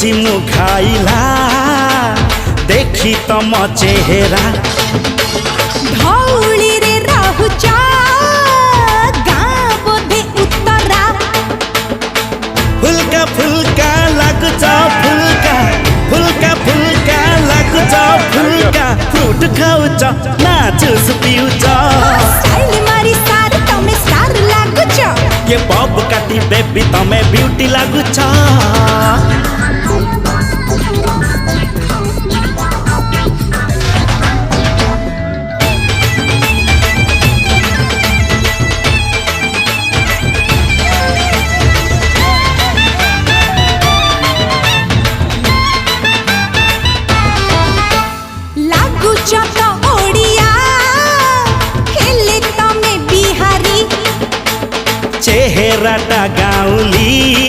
देउची मुखाइला देखी तम चेहरा धौली रे राहुचा गाँ बोधे उत्तरा फुल्का फुल्का लागुचा फुल्का फुल्का फुल्का लागुचा फुल्का फ्रूट खाउचा ना जूस पिउचा स्टाइल मारी सार तमे स्टार लागुचा ये बॉब काटी बेबी तमे ब्यूटी लागुचा। लागुचा तो ओडिया हेले तमे बिहारी चेहराटा गाउली।